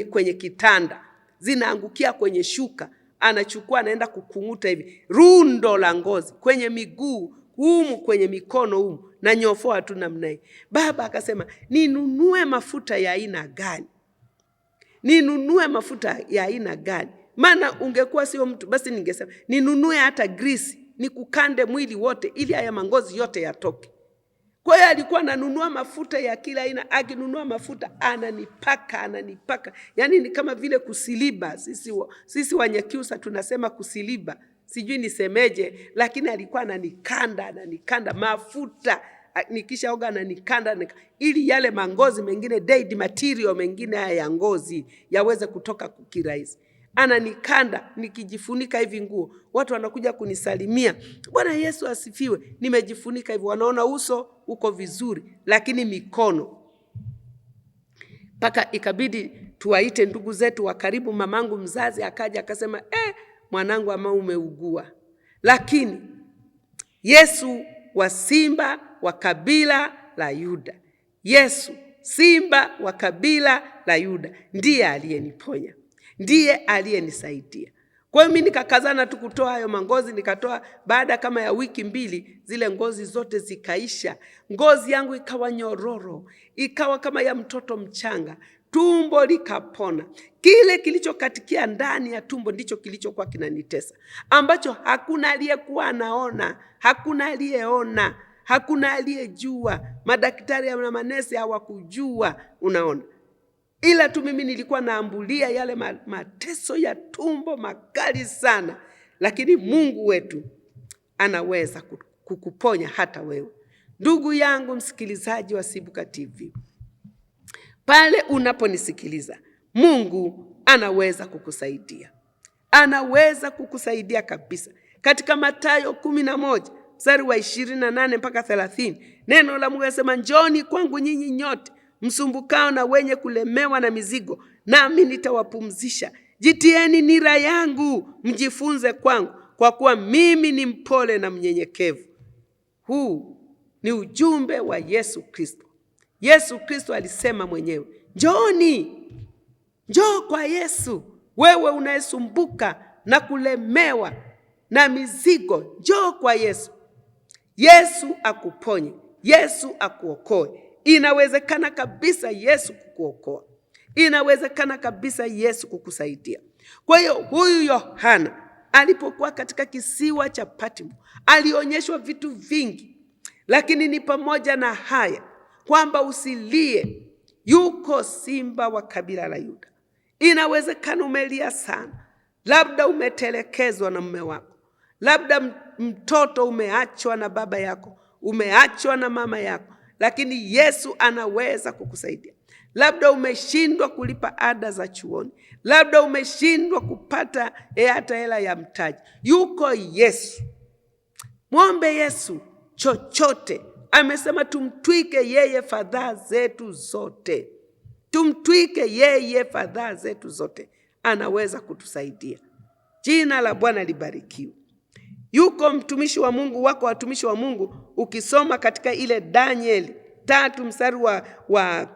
kwenye kitanda, zinaangukia kwenye shuka. Anachukua anaenda kukunguta hivi, rundo la ngozi kwenye miguu humu, kwenye mikono humu, na nyofoa tu namna hii. Baba akasema ninunue mafuta ya aina gani? Ninunue mafuta ya aina gani? Maana ungekuwa sio mtu basi ningesema ninunue hata grease, nikukande mwili wote ili haya mangozi yote yatoke. Kwa hiyo alikuwa ananunua mafuta ya kila aina. Akinunua mafuta ananipaka. Yani ni kama vile kusiliba. Sisi Wanyakyusa tunasema kusiliba. Sijui nisemeje, lakini alikuwa ananikanda mafuta. Nikishaoga ananikanda ili yale mangozi mengine, dead material mengine haya ya ngozi yaweze kutoka kirahisi. Ananikanda nikijifunika hivi nguo. Watu wanakuja kunisalimia, Bwana Yesu asifiwe. Nimejifunika hivi, wanaona uso uko vizuri, lakini mikono. Paka ikabidi tuwaite ndugu zetu wa karibu. Mamangu mzazi akaja akasema, mwanangu ama umeugua. Lakini Yesu wa simba wa kabila la Yuda, Yesu simba wa kabila la Yuda ndiye aliyeniponya, ndiye aliyenisaidia. Kwa hiyo mimi nikakazana tu kutoa hayo mangozi. Nikatoa baada kama ya wiki 2, zile ngozi zote zikaisha. Ngozi yangu ikawa nyororo, ikawa kama ya mtoto mchanga. tumbo likapona. Kile kilichokatikia ndani ya tumbo ndicho kilichokuwa kinanitesa, ambacho hakuna aliyekuwa anaona, hakuna aliyeona, hakuna aliyejua. Madaktari na manesi hawakujua, unaona. Ila tu mimi nilikuwa naambulia yale mateso ya tumbo makali sana. Lakini Mungu wetu anaweza kukuponya hata wewe. Ndugu yangu msikilizaji wa Sibuka TV, pale unaponisikiliza, Mungu anaweza kukusaidia. Anaweza kukusaidia kabisa. Katika Mathayo 11 mstari wa 28 mpaka 30, neno la Mungu linasema, njoni kwangu nyinyi nyote msumbukao na wenye kulemewa na mizigo, nami nitawapumzisha. Jitieni nira yangu, mjifunze kwangu, kwa kuwa mimi ni mpole na mnyenyekevu. Huu ni ujumbe wa Yesu Kristo. Yesu Kristo alisema mwenyewe, njooni, njoo kwa Yesu. Wewe unayesumbuka na kulemewa na mizigo, njoo kwa Yesu. Yesu akuponye, Yesu akuokoe. Inawezekana kabisa Yesu kukuokoa. Inawezekana kabisa Yesu kukusaidia. Kwa hiyo huyu Yohana alipokuwa katika kisiwa cha Patmo, alionyeshwa vitu vingi, lakini ni pamoja na haya kwamba usilie, yuko simba wa kabila la Yuda. Inawezekana umelia sana, labda umetelekezwa na mume wako, labda mtoto umeachwa na baba yako, umeachwa na mama yako, lakini Yesu anaweza kukusaidia. Labda umeshindwa kulipa ada za chuoni, labda umeshindwa kupata hata hela ya mtaji. Yuko Yesu. Mwombe Yesu chochote. Amesema tumtwike yeye fadhaa zetu zote. Tumtwike yeye fadhaa zetu zote. Anaweza kutusaidia. Jina la Bwana libarikiwe. Yuko mtumishi wa Mungu, wako watumishi wa Mungu, ukisoma katika ile Danieli 3 mstari wa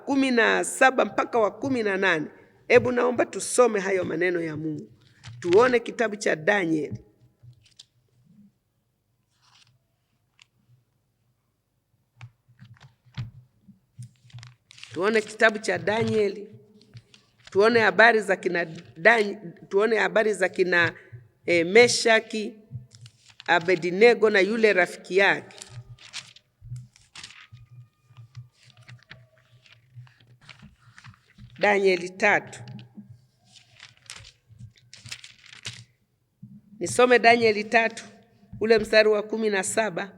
17 mpaka wa 18. Hebu naomba tusome hayo maneno ya Mungu. Tuone kitabu cha Danieli. Tuone kitabu cha Danieli. Tuone habari za kina Meshaki, Abednego na yule rafiki yake. Danieli 3. Nisome Danieli 3 ule mstari wa 17.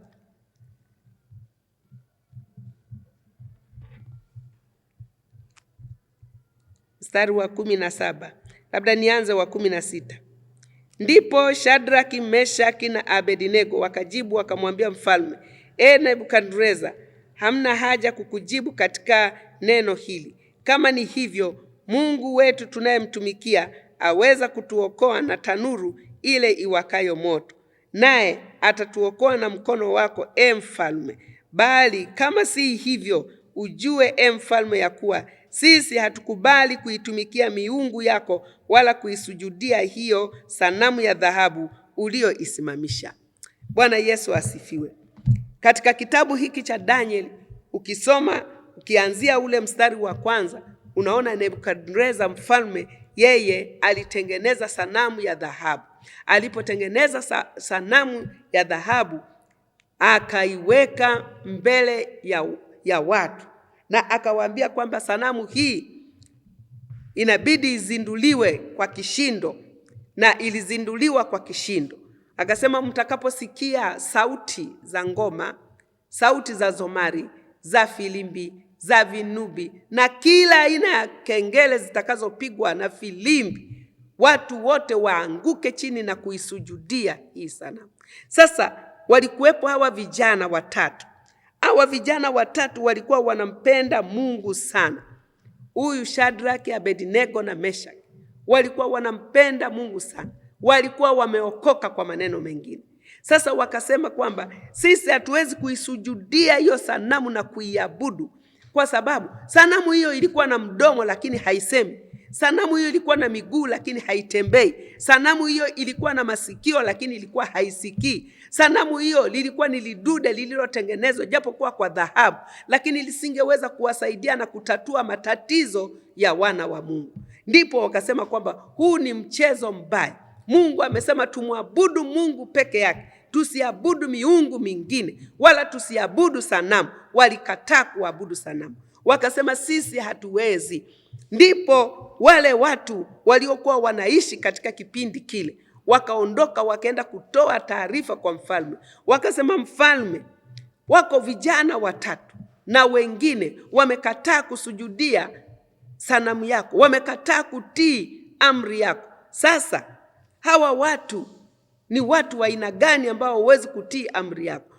Mstari wa 17. Labda nianze wa 16. Ndipo Shadraki, Meshaki na Abednego wakajibu wakamwambia mfalme, Nebukadneza, hamna haja kukujibu katika neno hili. Kama ni hivyo, Mungu wetu tunayemtumikia aweza kutuokoa na tanuru ile iwakayo moto, naye atatuokoa na mkono wako, mfalme. Bali kama si hivyo, ujue mfalme, ya kuwa sisi hatukubali kuitumikia miungu yako wala kuisujudia hiyo sanamu ya dhahabu ulioisimamisha. Bwana Yesu asifiwe. Katika kitabu hiki cha Danieli, ukisoma ukianzia ule mstari wa 1, unaona Nebukadneza mfalme, yeye alitengeneza sanamu ya dhahabu. Alipotengeneza sanamu ya dhahabu, akaiweka mbele ya watu, na akawaambia kwamba sanamu hii inabidi izinduliwe kwa kishindo, na ilizinduliwa kwa kishindo. Akasema, mtakaposikia sauti za ngoma, sauti za zomari, za filimbi, za vinubi na kila aina ya kengele zitakazopigwa na filimbi, watu wote waanguke chini na kuisujudia hii sanamu. Sasa walikuwepo hawa vijana watatu. Hawa vijana watatu walikuwa wanampenda Mungu sana. Huyu Shadraki, Abednego na Meshaki walikuwa wanampenda Mungu sana. Walikuwa wameokoka kwa maneno mengine. Sasa wakasema kwamba sisi hatuwezi kuisujudia hiyo sanamu na kuiabudu, kwa sababu sanamu hiyo ilikuwa na mdomo lakini haisemi. Sanamu hiyo ilikuwa na miguu lakini haitembei. Sanamu hiyo ilikuwa na masikio lakini ilikuwa haisikii. Sanamu hiyo lilikuwa ni lidude lililotengenezwa japokuwa kwa dhahabu, lakini lisingeweza kuwasaidia na kutatua matatizo ya wana wa Mungu. Ndipo wakasema kwamba huu ni mchezo mbaya. Mungu amesema tumwabudu Mungu peke yake, tusiabudu miungu mingine, wala tusiabudu sanamu. Walikataa kuabudu sanamu, wakasema sisi hatuwezi. Ndipo wale watu waliokuwa wanaishi katika kipindi kile wakaondoka, wakaenda kutoa taarifa kwa mfalme. Wakasema, mfalme, wako vijana 3 na wengine wamekataa kusujudia sanamu yako, wamekataa kutii amri yako. Sasa hawa watu ni watu wa aina gani ambao hawezi kutii amri yako?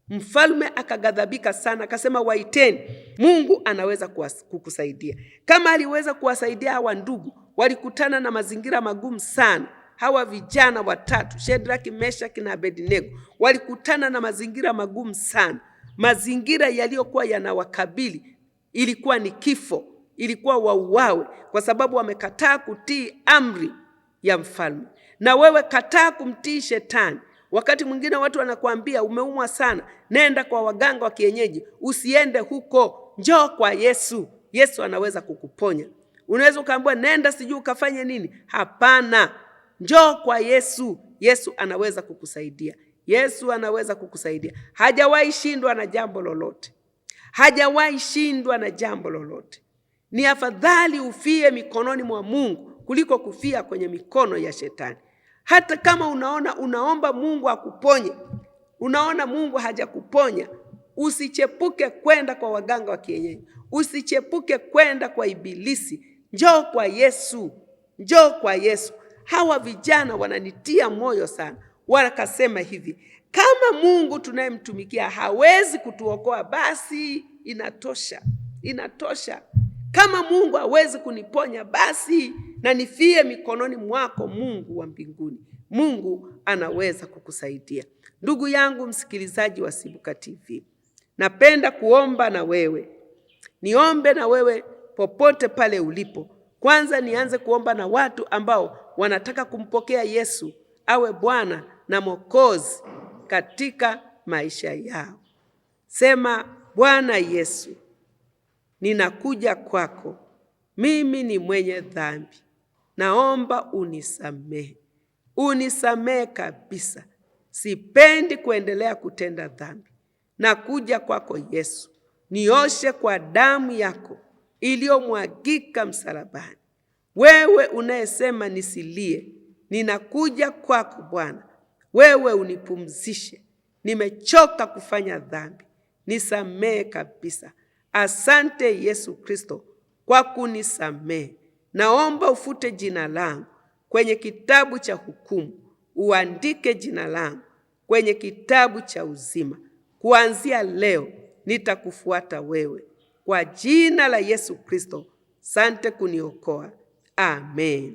Mfalme akaghadhabika sana, akasema, waiteni, Mungu anaweza kukusaidia. Kama aliweza kuwasaidia hawa ndugu, walikutana na mazingira magumu sana. Hawa vijana 3, Shadraka, Meshaki na Abednego, walikutana na mazingira magumu sana. Mazingira yaliyokuwa yanawakabili ilikuwa ni kifo, ilikuwa wauawe kwa sababu wamekataa kutii amri ya mfalme. Na wewe kataa kumtii shetani. Wakati mwingine watu wanakuambia umeumwa sana, nenda kwa waganga wa kienyeji. Usiende huko, njoo kwa Yesu. Yesu anaweza kukuponya. Unaweza ukaambiwa nenda sijui ukafanye nini. Hapana, njoo kwa Yesu. Yesu anaweza kukusaidia. Yesu anaweza kukusaidia. Hajawahi shindwa na jambo lolote. Hajawahi shindwa na jambo lolote. Ni afadhali ufie mikononi mwa Mungu kuliko kufia kwenye mikono ya shetani. Hata kama unaomba Mungu akuponye, unaona Mungu hajakuponya, usichepuke kwenda kwa waganga wa kienyeji. Usichepuke kwenda kwa ibilisi. Njoo kwa Yesu. Njoo kwa Yesu. Hawa vijana wananitia moyo sana. Wakasema hivi, kama Mungu tunayemtumikia hawezi kutuokoa, basi inatosha. Inatosha. Kama Mungu hawezi kuniponya, basi na nifie mikononi mwako, Mungu wa mbinguni. Mungu anaweza kukusaidia. Ndugu yangu msikilizaji wa Sibuka TV, napenda kuomba na wewe. Niombe na wewe popote pale ulipo. Kwanza nianze kuomba na watu ambao wanataka kumpokea Yesu awe Bwana na Mwokozi katika maisha yao. Sema, Bwana Yesu, ninakuja kwako. Mimi ni mwenye dhambi. Naomba unisamehe. Unisamehe kabisa. Sipendi kuendelea kutenda dhambi. Nakuja kwako Yesu. Nioshe kwa damu yako iliyomwagika msalabani. Wewe unayesema nisilie, ninakuja kwako Bwana. Wewe unipumzishe. Nimechoka kufanya dhambi. Nisamehe kabisa. Asante Yesu Kristo kwa kunisamehe. Naomba ufute jina langu kwenye kitabu cha hukumu, uandike jina langu kwenye kitabu cha uzima. Kuanzia leo nitakufuata wewe. Kwa jina la Yesu Kristo, asante kuniokoa. Amen.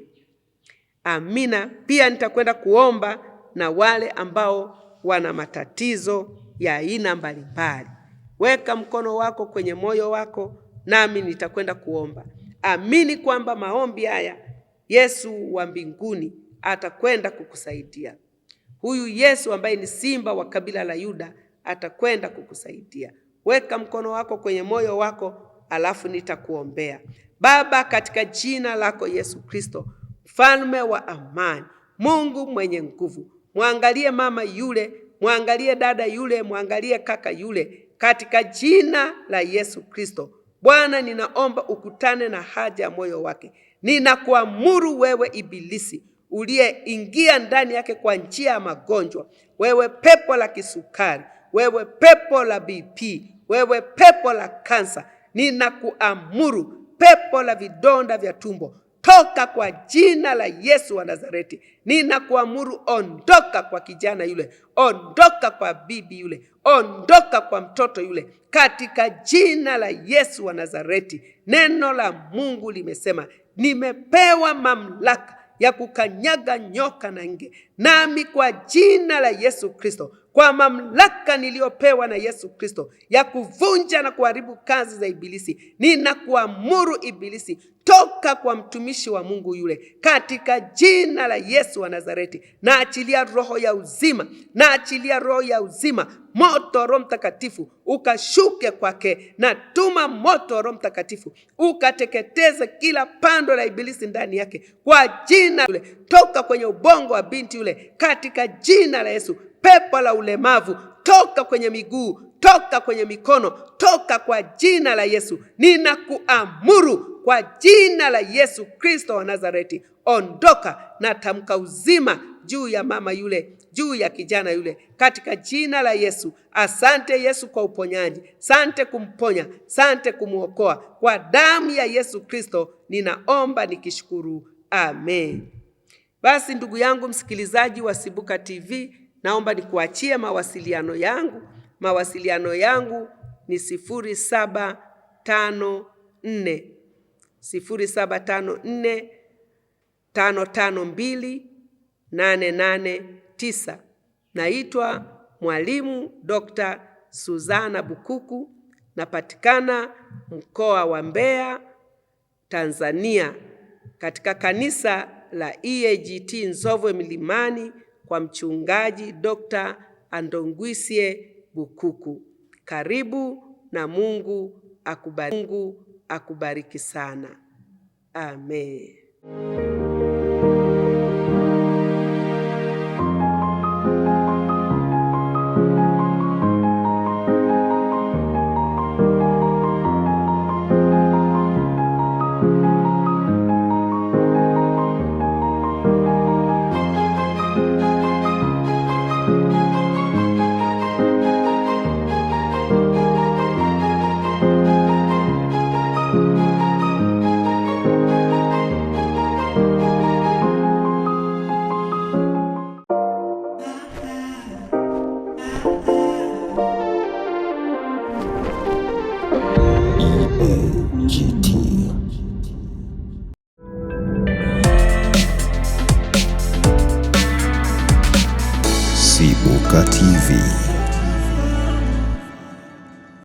Amina. Pia nitakwenda kuomba na wale ambao wana matatizo ya aina mbalimbali. Weka mkono wako kwenye moyo wako, nami nitakwenda kuomba. Amini kwamba maombi haya Yesu wa mbinguni atakwenda kukusaidia. Huyu Yesu ambaye ni simba wa kabila la Yuda atakwenda kukusaidia. Weka mkono wako kwenye moyo wako, alafu nitakuombea. Baba, katika jina lako Yesu Kristo, mfalme wa amani, Mungu mwenye nguvu, mwangalie mama yule, mwangalie dada yule, mwangalie kaka yule, katika jina la Yesu Kristo. Bwana, ninaomba ukutane na haja ya moyo wake. Ninakuamuru wewe ibilisi uliyeingia ndani yake kwa njia ya magonjwa, wewe pepo la kisukari, wewe pepo la BP, wewe pepo la kansa, ninakuamuru pepo la vidonda vya tumbo, toka kwa jina la Yesu wa Nazareti. Ninakuamuru ondoka kwa kijana yule, ondoka kwa bibi yule, ondoka kwa mtoto yule, katika jina la Yesu wa Nazareti. Neno la Mungu limesema, nimepewa mamlaka ya kukanyaga nyoka na nge nami kwa jina la Yesu Kristo, kwa mamlaka niliyopewa na Yesu Kristo ya kuvunja na kuharibu kazi za ibilisi, ninakuamuru ibilisi, toka kwa mtumishi wa Mungu yule, katika jina la Yesu wa Nazareti. Naachilia roho ya uzima, naachilia roho ya uzima. Moto Roho Mtakatifu ukashuke kwake. Natuma moto Roho Mtakatifu ukateketeze kila pando la ibilisi ndani yake kwa jina yule. Toka kwenye ubongo wa binti yule katika jina la Yesu. Pepo la ulemavu toka kwenye miguu, toka kwenye mikono, toka kwa jina la Yesu. Ninakuamuru kwa jina la Yesu Kristo wa Nazareti, ondoka. Natamka uzima juu ya mama yule, juu ya kijana yule, katika jina la Yesu. Asante Yesu kwa uponyaji, sante kumponya, sante kumuokoa. Kwa damu ya Yesu Kristo ninaomba nikishukuru, amen. Basi ndugu yangu msikilizaji wa Sibuka TV, naomba nikuachie mawasiliano yangu. Mawasiliano yangu ni 0754 552 889. Naitwa Mwalimu Dr. Suzana Bukuku, napatikana mkoa wa Mbeya, Tanzania, katika kanisa la EAGT Nzovwe Milimani kwa mchungaji Dr. Andongwisie Bukuku. Karibu na Mungu akubariki sana. Amen. Sibuka TV.